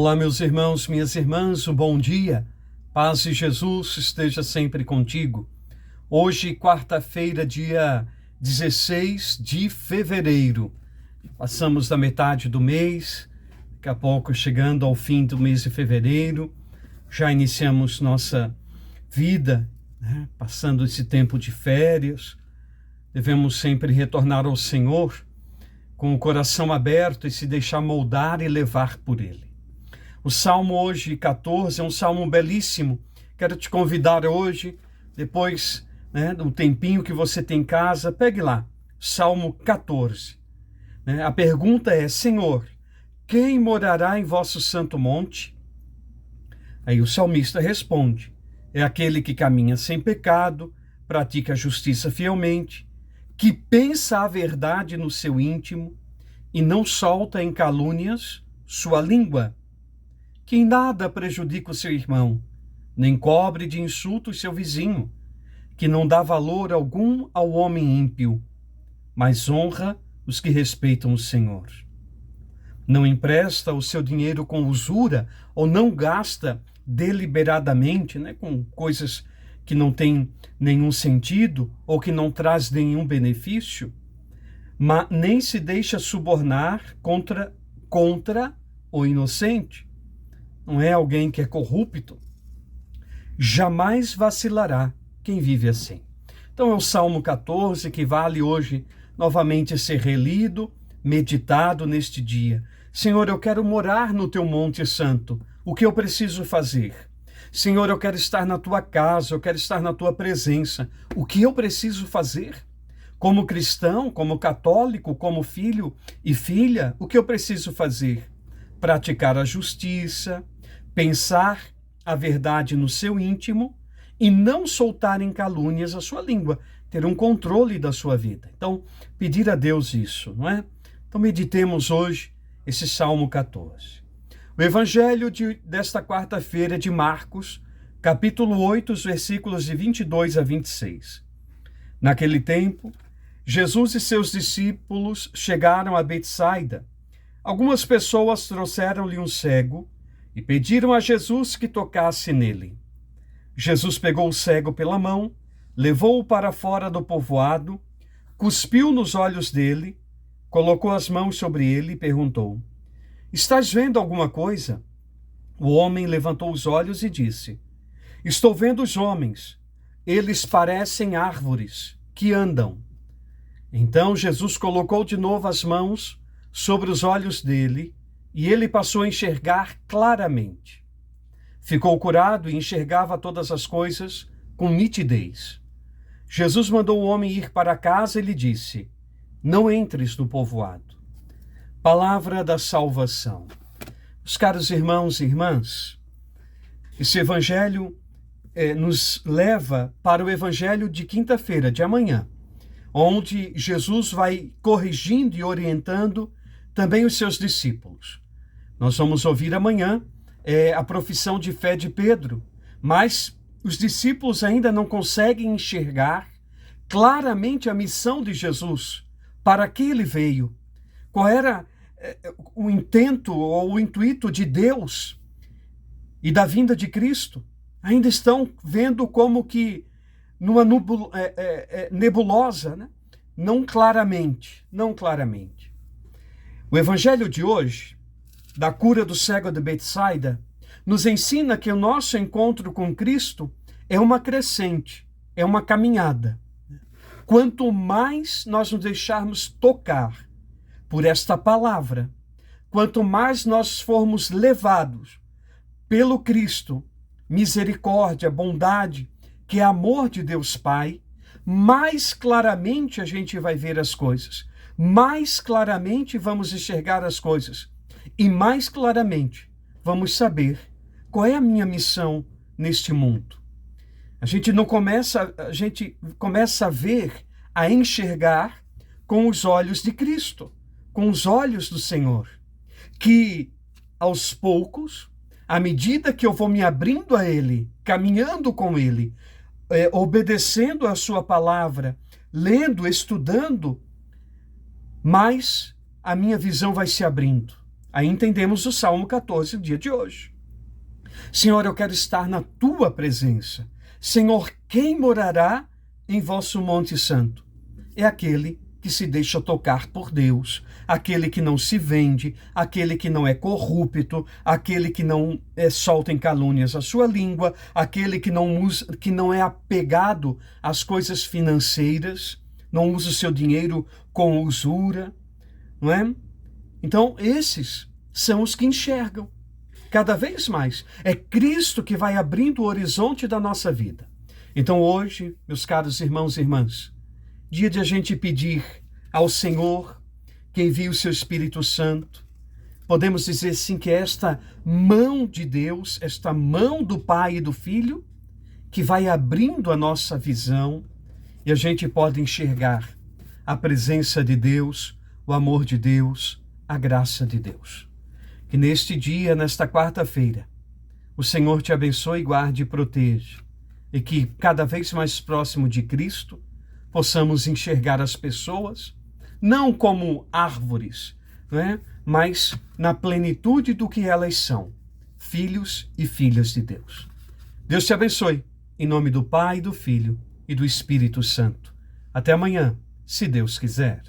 Olá, meus irmãos, minhas irmãs, um bom dia. Paz de Jesus esteja sempre contigo. Hoje, quarta-feira, dia 16 de fevereiro. Passamos da metade do mês, daqui a pouco chegando ao fim do mês de fevereiro. Já iniciamos nossa vida, passando esse tempo de férias. Devemos sempre retornar ao Senhor com o coração aberto e se deixar moldar e levar por Ele. O Salmo hoje 14 é um salmo belíssimo. Quero te convidar hoje, depois do tempinho que você tem em casa, pegue lá, Salmo 14. A pergunta é: Senhor, quem morará em vosso santo monte? Aí o salmista responde: é aquele que caminha sem pecado, pratica a justiça fielmente, que pensa a verdade no seu íntimo e não solta em calúnias sua língua, que em nada prejudica o seu irmão, nem cobre de insultos seu vizinho, que não dá valor algum ao homem ímpio, mas honra os que respeitam o Senhor. Não empresta o seu dinheiro com usura ou não gasta deliberadamente, com coisas que não têm nenhum sentido ou que não traz nenhum benefício, mas nem se deixa subornar contra o inocente. Não é alguém que é corrupto. Jamais vacilará quem vive assim. Então é o Salmo 14 que vale hoje novamente ser relido, meditado neste dia. Senhor, eu quero morar no teu monte santo. O que eu preciso fazer? Senhor, eu quero estar na tua casa, eu quero estar na tua presença. O que eu preciso fazer? Como cristão, como católico, como filho e filha, o que eu preciso fazer? Praticar a justiça, pensar a verdade no seu íntimo e não soltar em calúnias a sua língua, ter um controle da sua vida. Então, pedir a Deus isso, não é? Então, meditemos hoje esse Salmo 14. O evangelho desta quarta-feira é de Marcos, capítulo 8, os versículos de 22 a 26. Naquele tempo, Jesus e seus discípulos chegaram a Betsaida. Algumas pessoas trouxeram-lhe um cego e pediram a Jesus que tocasse nele. Jesus pegou o cego pela mão, levou-o para fora do povoado, cuspiu nos olhos dele, colocou as mãos sobre ele e perguntou: estás vendo alguma coisa? O homem levantou os olhos e disse: estou vendo os homens, eles parecem árvores que andam. Então Jesus colocou de novo as mãos sobre os olhos dele e ele passou a enxergar claramente. Ficou curado e enxergava todas as coisas com nitidez. Jesus mandou o homem ir para casa e lhe disse: não entres no povoado. Palavra da salvação. Os caros irmãos e irmãs, esse evangelho nos leva para o evangelho de quinta-feira, de amanhã, onde Jesus vai corrigindo e orientando também os seus discípulos. Nós vamos ouvir amanhã a profissão de fé de Pedro, mas os discípulos ainda não conseguem enxergar claramente a missão de Jesus, para que ele veio, qual era o intento ou o intuito de Deus e da vinda de Cristo. Ainda estão vendo como que numa nebulosa, não claramente. O evangelho de hoje, da cura do cego de Betsaida, nos ensina que o nosso encontro com Cristo é uma crescente, é uma caminhada. Quanto mais nós nos deixarmos tocar por esta palavra, quanto mais nós formos levados pelo Cristo, misericórdia, bondade, que é amor de Deus Pai, mais claramente a gente vai ver as coisas, mais claramente vamos enxergar as coisas e mais claramente vamos saber qual é a minha missão neste mundo. A gente começa a ver, a enxergar com os olhos de Cristo, com os olhos do Senhor, que aos poucos, à medida que eu vou me abrindo a Ele, caminhando com Ele, obedecendo a sua palavra, lendo, estudando, mais a minha visão vai se abrindo. Aí entendemos o Salmo 14, o dia de hoje. Senhor, eu quero estar na tua presença. Senhor, quem morará em vosso Monte Santo? É aquele que se deixa tocar por Deus, aquele que não se vende, aquele que não é corrupto, aquele que não solta em calúnias a sua língua, aquele que não é apegado às coisas financeiras, não usa o seu dinheiro com usura, não é? Então, esses são os que enxergam. Cada vez mais, é Cristo que vai abrindo o horizonte da nossa vida. Então hoje, meus caros irmãos e irmãs, dia de a gente pedir ao Senhor que envie o seu Espírito Santo. Podemos dizer sim que é esta mão de Deus, esta mão do Pai e do Filho, que vai abrindo a nossa visão e a gente pode enxergar a presença de Deus, o amor de Deus, a graça de Deus. Que neste dia, nesta quarta-feira, o Senhor te abençoe, guarde e proteja, e que cada vez mais próximo de Cristo, possamos enxergar as pessoas, não como árvores, né? Mas na plenitude do que elas são, filhos e filhas de Deus. Deus te abençoe, em nome do Pai, do Filho e do Espírito Santo. Até amanhã, se Deus quiser.